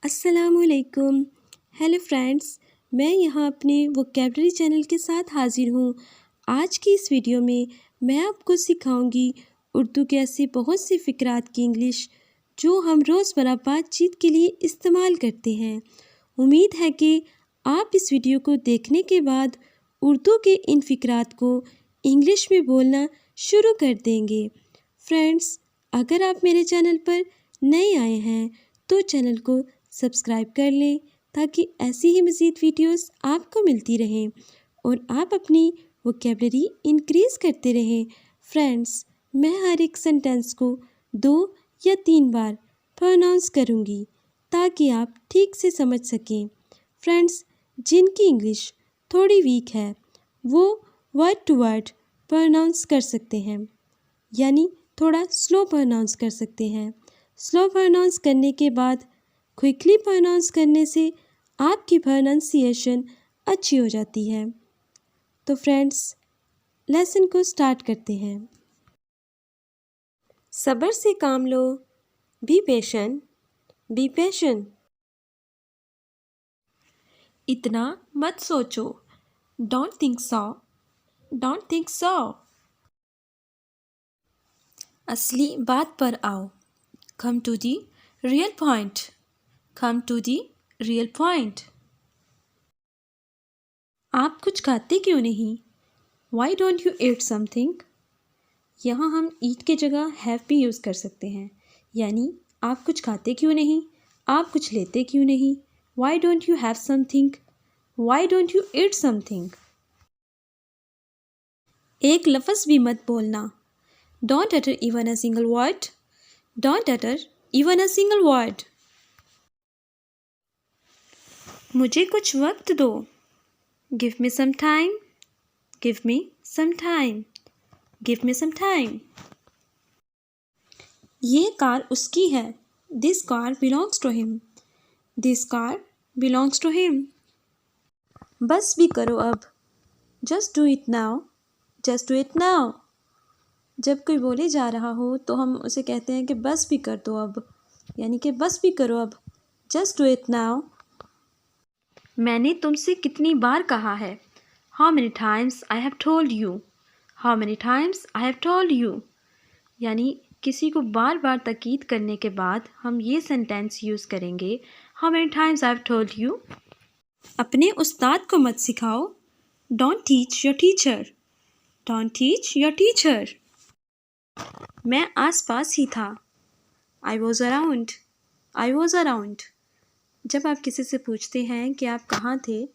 अस्सलामुअलैकुम। Hello friends, मैं यहाँ अपने वोकैबलरी चैनल के साथ हाज़िर हूँ। आज की इस वीडियो में मैं आपको सिखाऊंगी उर्दू के ऐसे बहुत से फ़िक्रात की इंग्लिश जो हम रोज़मर्रा बातचीत के लिए इस्तेमाल करते हैं। उम्मीद है कि आप इस वीडियो को देखने के बाद उर्दू के इन फ़िक्रात को इंग्लिश में बोलना शुरू कर देंगे। फ्रेंड्स, अगर आप मेरे चैनल पर नए आए हैं तो चैनल को सब्सक्राइब कर लें ताकि ऐसी ही मज़ीद वीडियोस आपको मिलती रहें और आप अपनी वोकैबलरी इंक्रीज़ करते रहें। फ्रेंड्स, मैं हर एक सेंटेंस को 2 या 3 बार प्रोनाउंस करूँगी ताकि आप ठीक से समझ सकें। फ्रेंड्स, जिनकी इंग्लिश थोड़ी वीक है वो वर्ड टू वर्ड प्रोनाउंस कर सकते हैं, यानी थोड़ा स्लो प्रोनाउंस कर सकते हैं। स्लो प्रोनाउंस करने के बाद क्विकली प्रोनाउंस करने से आपकी प्रोनाउंसिएशन अच्छी हो जाती है। तो फ्रेंड्स, लेसन को स्टार्ट करते हैं। सब्र से काम लो, बी पेशेंट, बी पेशेंट। इतना मत सोचो, don't think so, don't think so. असली बात पर आओ, come to the real point, come to the real point. आप कुछ खाते क्यों नहीं? Why don't you eat something? यहाँ हम ईट के जगह हैव भी यूज़ कर सकते हैं, यानी आप कुछ खाते क्यों नहीं, आप कुछ लेते क्यों नहीं। Why don't you have something, why don't you eat something. एक लफ्ज़ भी मत बोलना, don't utter even a single word, don't utter even a single word. मुझे कुछ वक्त दो, give me some time, give me some time, give me some time. ये कार उसकी है, this car belongs to him, this car belongs to him. बस भी करो अब, just do it now, just do it now. जब कोई बोले जा रहा हो तो हम उसे कहते हैं कि बस भी कर दो अब, यानी कि बस भी करो अब, जस्ट डू इट नाउ। मैंने तुमसे कितनी बार कहा है, how many times I have told you, how many times I have told you. यानी किसी को बार बार ताकीद करने के बाद हम ये सेंटेंस यूज़ करेंगे, how many times I have told you. अपने उस्ताद को मत सिखाओ, don't teach your teacher, don't teach your teacher. मैं आसपास ही था, I was around, I was around. जब आप किसी से पूछते हैं कि आप कहाँ थे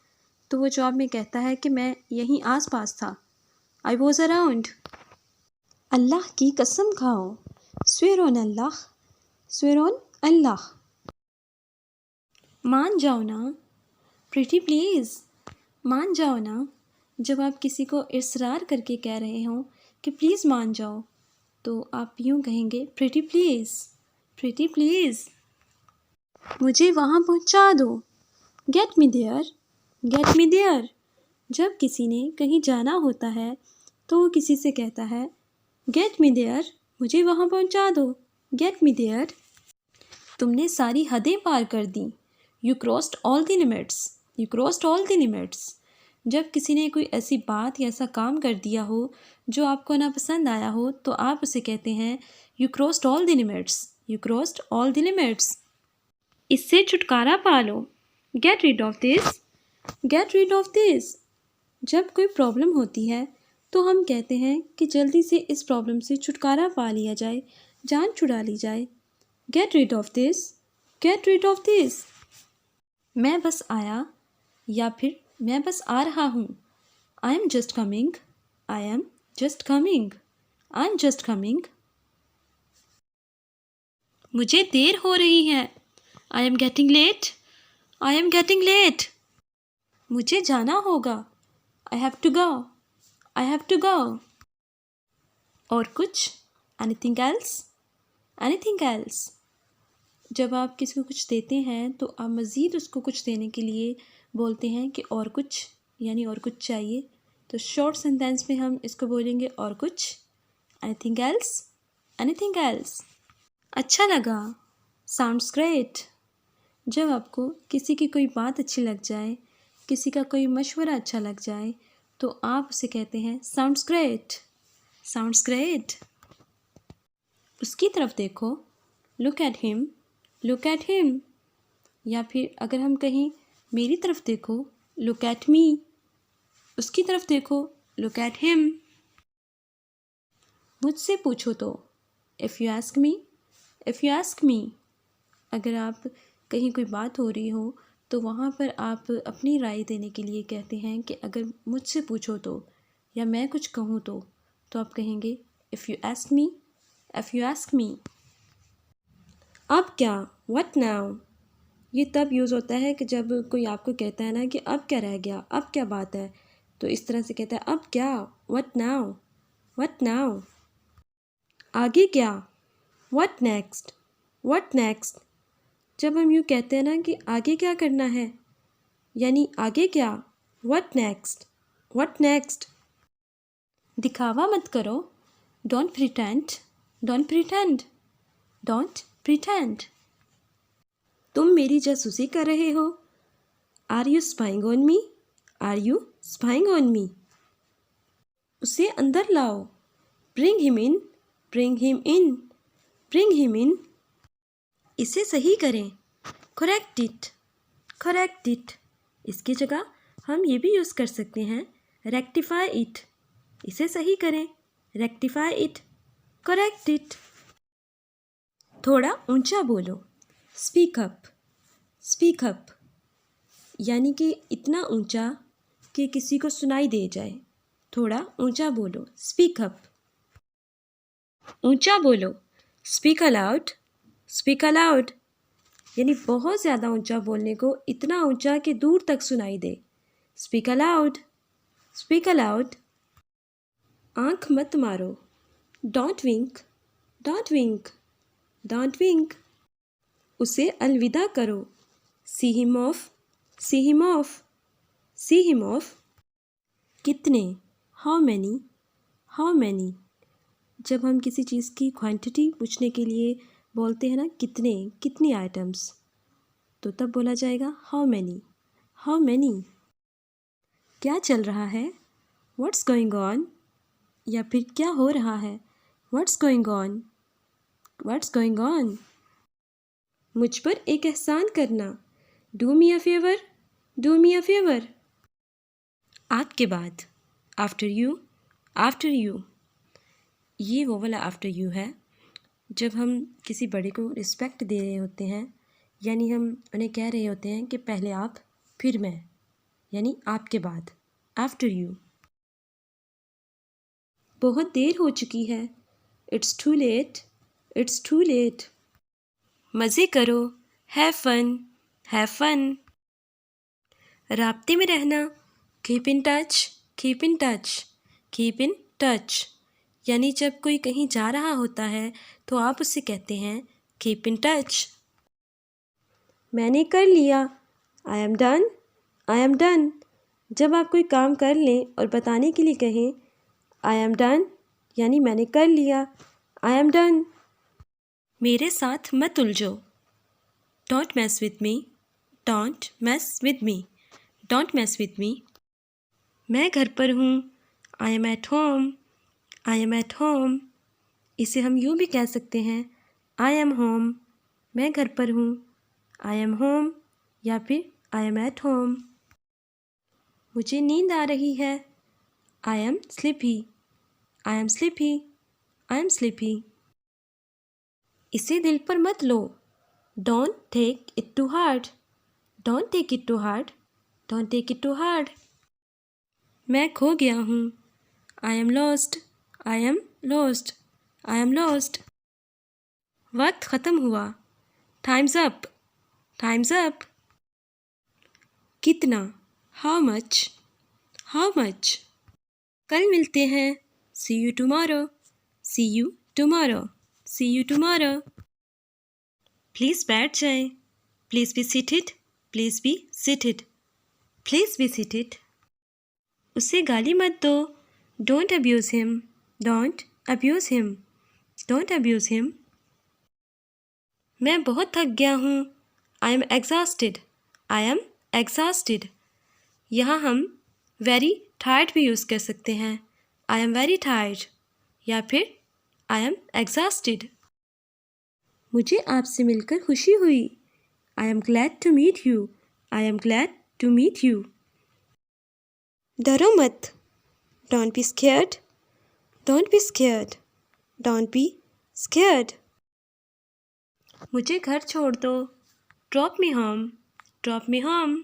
तो वो जवाब में कहता है कि मैं यहीं आसपास था, आई वॉज अराउंड। अल्लाह की कसम खाओ, swear on Allah, swear on Allah. मान जाओ ना, प्रीटी प्लीज़, मान जाओ ना। जब आप किसी को इसरार करके कह रहे हो कि प्लीज़ मान जाओ तो आप यूँ कहेंगे, प्रीटी प्लीज़, प्रीटी प्लीज़। मुझे वहाँ पहुँचा दो, get me there, get me there. जब किसी ने कहीं जाना होता है तो वो किसी से कहता है, गेट मी देयर, मुझे वहाँ पहुँचा दो, गेट मी देयर। तुमने सारी हदें पार कर दी, you crossed all the limits, you crossed all the limits. जब किसी ने कोई ऐसी बात या ऐसा काम कर दिया हो जो आपको नापसंद आया हो तो आप उसे कहते हैं, you crossed all the limits, you crossed all the limits. इससे छुटकारा पा लो, get rid of this, get rid of this. जब कोई प्रॉब्लम होती है तो हम कहते हैं कि जल्दी से इस प्रॉब्लम से छुटकारा पा लिया जाए, जान छुड़ा ली जाए, get rid of this, get rid of this. मैं बस आया या फिर मैं बस आ रहा हूँ, I am just coming, I am just coming, I am just coming. मुझे देर हो रही है, I am getting late, I am getting late. मुझे जाना होगा, I have to go, I have to go. और कुछ, एनीथिंग एल्स, एनीथिंग एल्स। जब आप किसी को कुछ देते हैं तो आप मज़ीद उसको कुछ देने के लिए बोलते हैं कि और कुछ, यानी और कुछ चाहिए। तो शॉर्ट सेंटेंस में हम इसको बोलेंगे और कुछ, एनीथिंग एल्स, एनीथिंग एल्स। अच्छा लगा, साउंड्स ग्रेट, जब आपको किसी की कोई बात अच्छी लग जाए, किसी का कोई मशवरा अच्छा लग जाए, तो आप उसे कहते हैं साउंड्स ग्रेट, साउंड्स ग्रेट। उसकी तरफ देखो, look at him, look at him. या फिर अगर हम कहीं मेरी तरफ देखो, लुक एट मी। उसकी तरफ देखो, लुक एट हिम। मुझसे पूछो तो, if you ask me, if you ask me. अगर आप कहीं कोई बात हो रही हो तो वहाँ पर आप अपनी राय देने के लिए कहते हैं कि अगर मुझसे पूछो तो, या मैं कुछ कहूँ तो आप कहेंगे if you ask me, if you ask me. अब क्या, व्हाट नाउ, ये तब यूज़ होता है कि जब कोई आपको कहता है ना कि अब क्या रह गया, अब क्या बात है, तो इस तरह से कहता है अब क्या, व्हाट नाउ, व्हाट नाउ। आगे क्या, व्हाट नेक्स्ट, व्हाट नेक्स्ट। जब हम यूँ कहते हैं ना कि आगे क्या करना है, यानी आगे क्या, व्हाट नेक्स्ट, व्हाट नेक्स्ट। दिखावा मत करो, don't pretend, don't pretend, don't pretend. तुम मेरी जासूसी कर रहे हो, are you spying on me, are you spying on me. उसे अंदर लाओ, bring him in, bring him in, bring him in. इसे सही करें, करेक्ट इट, करेक्ट इट। इसकी जगह हम ये भी यूज़ कर सकते हैं रेक्टिफाई इट। इसे सही करें, रेक्टिफाई इट, करेक्ट इट। थोड़ा ऊंचा बोलो, स्पीक अप, स्पीक अप। यानी कि इतना ऊंचा कि किसी को सुनाई दे जाए। थोड़ा ऊंचा बोलो, स्पीक अप। ऊंचा बोलो, स्पीक अलाउड, स्पीक अलाउड। यानी बहुत ज़्यादा ऊंचा बोलने को, इतना ऊंचा कि दूर तक सुनाई दे। Speak aloud, speak aloud. आँख मत मारो, don't wink, don't wink, don't wink. उसे अलविदा करो, see him off, see him off, see him off. कितने, हाउ मैनी, हाउ मैनी। जब हम किसी चीज़ की क्वांटिटी पूछने के लिए बोलते हैं ना कितने, कितनी आइटम्स, तो तब बोला जाएगा हाउ मैनी, हाउ मैनी। क्या चल रहा है, व्हाट्स गोइंग ऑन। या फिर क्या हो रहा है, what's going on, what's going on. मुझ पर एक एहसान करना, do me a favour, do me a favour. आपके बाद, आफ्टर यू, आफ्टर यू। ये वो वाला आफ्टर यू है जब हम किसी बड़े को रिस्पेक्ट दे रहे होते हैं, यानी हम उन्हें कह रहे होते हैं कि पहले आप फिर मैं, यानी आपके बाद, आफ्टर यू। बहुत देर हो चुकी है, it's too late, it's too late. मज़े करो, हैव फन, हैव फन। राब्ते में रहना, keep in touch, keep in touch, keep in touch. यानी जब कोई कहीं जा रहा होता है तो आप उससे कहते हैं कीप इन टच। मैंने कर लिया, I am done, I am done. जब आप कोई काम कर लें और बताने के लिए कहें आई एम डन, यानी मैंने कर लिया, आई एम डन। मेरे साथ मत उलझो, don't mess with me, don't mess with me, don't mess with me. मैं घर पर हूँ, I am at home, I am at home. इसे हम यूँ भी कह सकते हैं आई एम होम, मैं घर पर हूँ, आई एम होम, या फिर आई एम एट होम। मुझे नींद आ रही है, I am sleepy, I am sleepy, I am sleepy. इसे दिल पर मत लो, don't take it too hard, don't take it too hard, don't take it too hard. मैं खो गया हूँ, I am lost, I am lost, I am lost. वक्त ख़त्म हुआ, टाइम्स अप, टाइम्स अप। कितना, हाउ मच, हाउ मच। कल मिलते हैं, see you tomorrow, see you tomorrow, see you tomorrow. Please बैठ जाएं, please be seated, please be seated, please be seated. उसे गाली मत दो, don't abuse him, don't abuse him, don't abuse him. मैं बहुत थक गया हूँ, I am exhausted, I am exhausted. यहाँ हम वेरी टायर्ड भी यूज़ कर सकते हैं, आई एम वेरी टायर्ड, या फिर आई एम एग्जॉस्टेड। मुझे आपसे मिलकर खुशी हुई, I am glad to meet you, I am glad to meet you. डरो मत, don't be scared, don't be scared, don't be scared. मुझे घर छोड़ दो, drop me home, drop me home.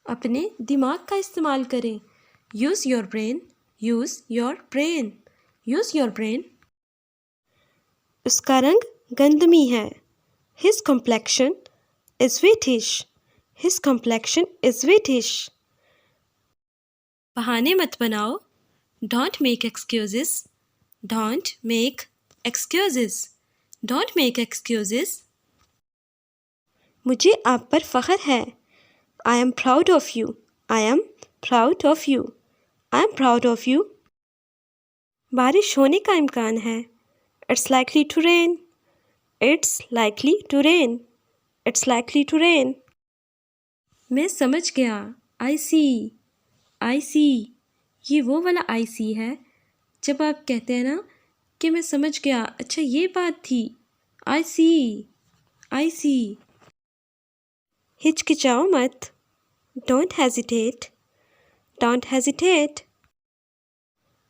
अपने दिमाग का इस्तेमाल करें, use your brain, use your brain, use your brain. उसका रंग गंधमी है, his complexion is wheatish, his complexion is wheatish. बहाने मत बनाओ, don't make excuses, don't make excuses, don't make excuses. मुझे आप पर फ़ख्र है, I am proud of you, I am proud of you, I am proud of you. बारिश होने का इम्कान है, it's likely to rain, it's likely to rain, it's likely to rain. मैं समझ गया, आई सी, आई सी। ये वो वाला आई सी है जब आप कहते हैं ना कि मैं समझ गया, अच्छा ये बात थी, आई सी, आई सी। हिचकिचाओ मत, डोंट हेजिटेट, डोंट हेजिटेट।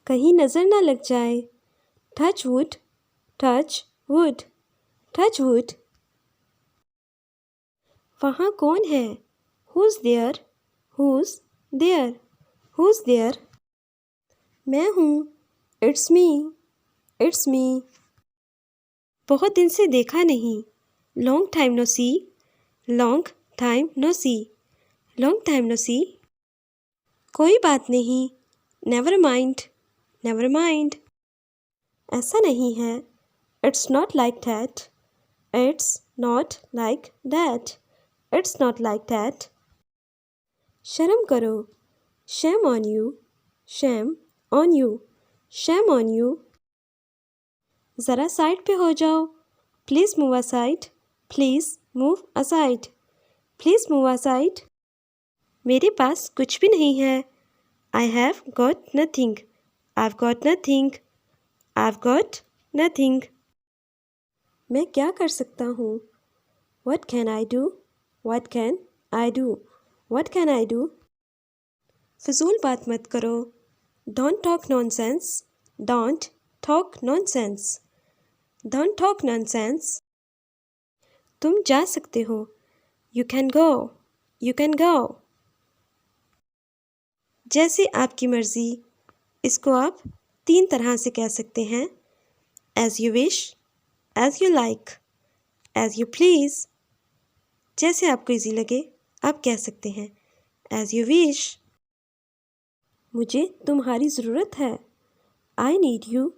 कहीं नज़र ना लग जाए, touch wood, touch wood, touch wood. वहाँ कौन है, who's there, who's there, who's there. मैं हूँ, इट्स मी, इट्स मी। बहुत दिन से देखा नहीं, लॉन्ग टाइम नो सी, लॉन्ग टाइम नो सी, लॉन्ग टाइम नो सी। कोई बात नहीं, नेवर माइंड, नेवर माइंड। ऐसा नहीं है, it's not like that, it's not like that, it's not like that. शर्म करो, shame on you, shame on you, shame on you. ज़रा side पे हो जाओ, please move aside, please move aside, please move aside. मेरे पास कुछ भी नहीं है, I have got nothing, I have got nothing, I have got nothing. मैं क्या कर सकता हूँ, what can I do, what can I do, what can I do. फ़िज़ूल बात मत करो, don't talk nonsense, don't talk nonsense, don't talk nonsense. तुम जा सकते हो, you can go, you can go. जैसे आपकी मर्ज़ी, इसको आप 3 तरह से कह सकते हैं, as you wish, as you like, as you please. जैसे आपको इजी लगे आप कह सकते हैं, एज़ यू विश। मुझे तुम्हारी ज़रूरत है, I need you,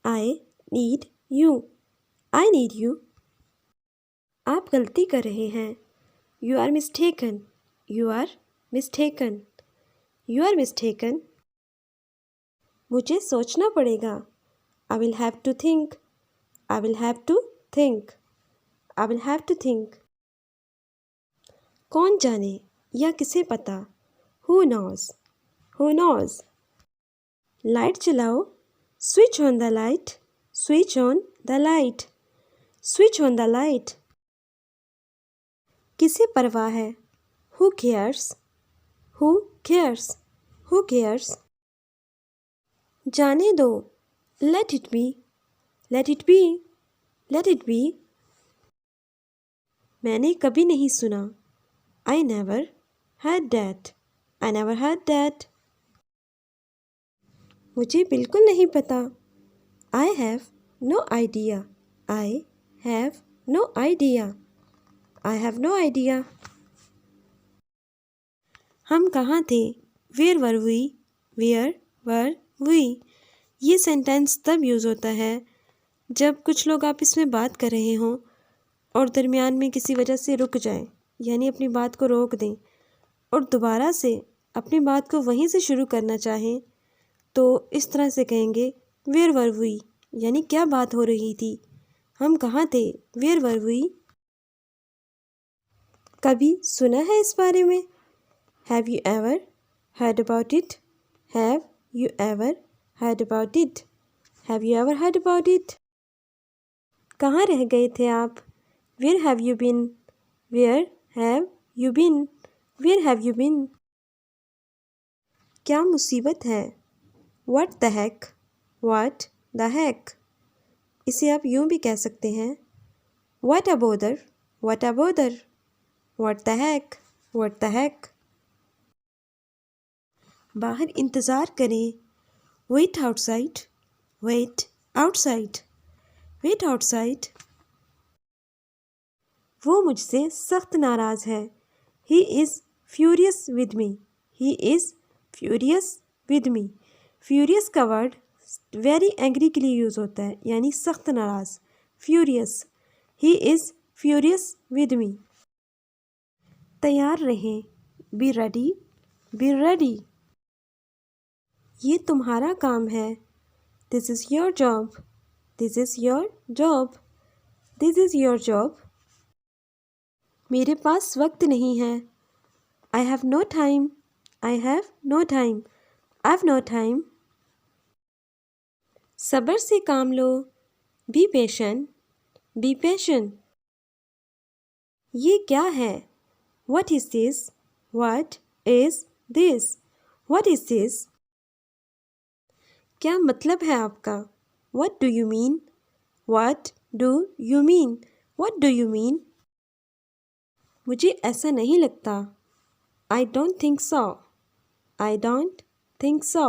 I need you, I need you. आप गलती कर रहे हैं, you are mistaken, you are mistaken, you are mistaken. मुझे सोचना पड़ेगा, I will have to think, I will have to think, I will have to think. कौन जाने या किसे पता, हु नोज़, हु नोज़। लाइट जलाओ, switch on the light, switch on the light, switch on the light. किसे परवाह है, who cares, who cares, who cares. जाने दो, let it be, let it be, let it be. मैंने कभी नहीं सुना, I never heard that, I never heard that. मुझे बिल्कुल नहीं पता, I have no idea, I have no idea, I have no idea. हम कहाँ थे, where were we, where were we. ये सेंटेंस तब यूज़ होता है जब कुछ लोग आपस में बात कर रहे हों और दरमियान में किसी वजह से रुक जाएं, यानी अपनी बात को रोक दें और दोबारा से अपनी बात को वहीं से शुरू करना चाहें, तो इस तरह से कहेंगे, वेयर वर वी, यानी क्या बात हो रही थी, हम कहाँ थे, वेयर वर वी। कभी सुना है इस बारे में? Have you ever heard about it? Have you ever heard about it? Have you ever heard about it? कहाँ रह गए थे आप? Where have you been? Where have you been? Where have you been? क्या मुसीबत है? What the heck? What the heck? इसे आप यूं भी कह सकते हैं What a bother? What a bother? What the heck? What the heck? बाहर इंतज़ार करें Wait outside. Wait outside. Wait outside. वो मुझसे सख्त नाराज़ है He is furious with me. He is furious with me. Furious का वर्ड very angry के लिए यूज़ होता है यानी सख्त नाराज़ Furious. He is furious with me. तैयार रहें Be ready. Be ready. ये तुम्हारा काम है This is your job. This is your job. This is your job. मेरे पास वक्त नहीं है I have no time. I have no time. I have no time. सब्र से काम लो Be patient. Be patient. ये क्या है What is this? What is this? What is this? क्या मतलब है आपका What do you mean? What do you mean? What do you mean? मुझे ऐसा नहीं लगता I don't think so. I don't think so.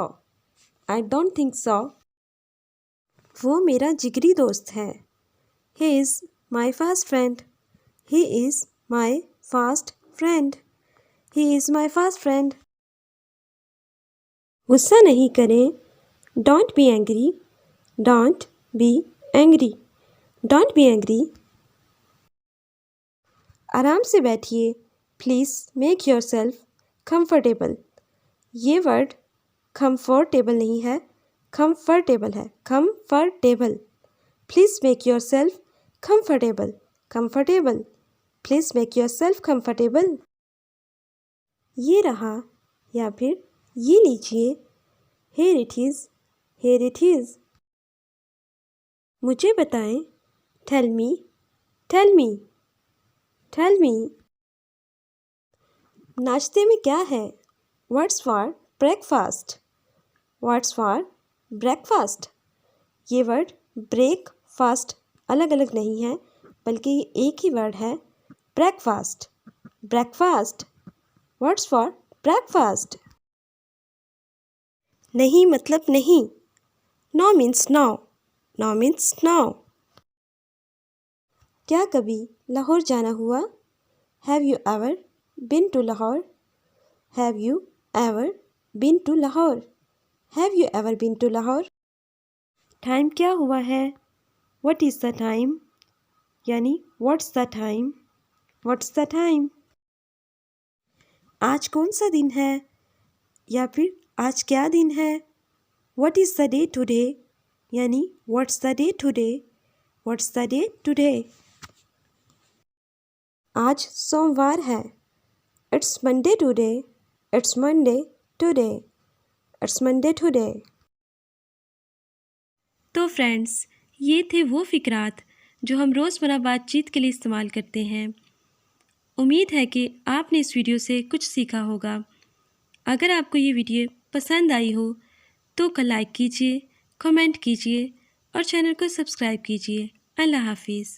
I don't think so. वो मेरा जिगरी दोस्त है He is my fast friend. He is my fast friend. He is my fast friend. गुस्सा नहीं करें Don't be angry. Don't be angry. Don't be angry. आराम से बैठिए Please make yourself comfortable. ये वर्ड comfortable नहीं है comfortable है comfortable. Please make yourself comfortable. Comfortable. Please make yourself comfortable. ये रहा या फिर ये लीजिए Here it is. Here it is. मुझे बताएं Tell me. Tell me. Tell me. नाश्ते में क्या है What's for breakfast? What's for breakfast? ये वर्ड ब्रेक फास्ट अलग अलग नहीं है बल्कि ये एक ही वर्ड है breakfast breakfast What's for breakfast? नहीं मतलब नहीं No means no. No means no. क्या कभी लाहौर जाना हुआ Have you ever been to Lahore? Have you ever been to Lahore? Have you ever been to Lahore? Time क्या हुआ है What is the time? यानी What's the time? What's the time? आज कौन सा दिन है या फिर आज क्या दिन है What is the day today? यानी What's the day today? What's the day today? आज सोमवार है It's Monday today. It's Monday today. It's Monday today. तो फ्रेंड्स ये थे वो फ़िक्रात जो हम रोज़मर्रा बातचीत के लिए इस्तेमाल करते हैं। उम्मीद है कि आपने इस वीडियो से कुछ सीखा होगा। अगर आपको ये वीडियो पसंद आई हो तो लाइक कीजिए, कमेंट कीजिए और चैनल को सब्सक्राइब कीजिए। अल्लाह हाफिज़।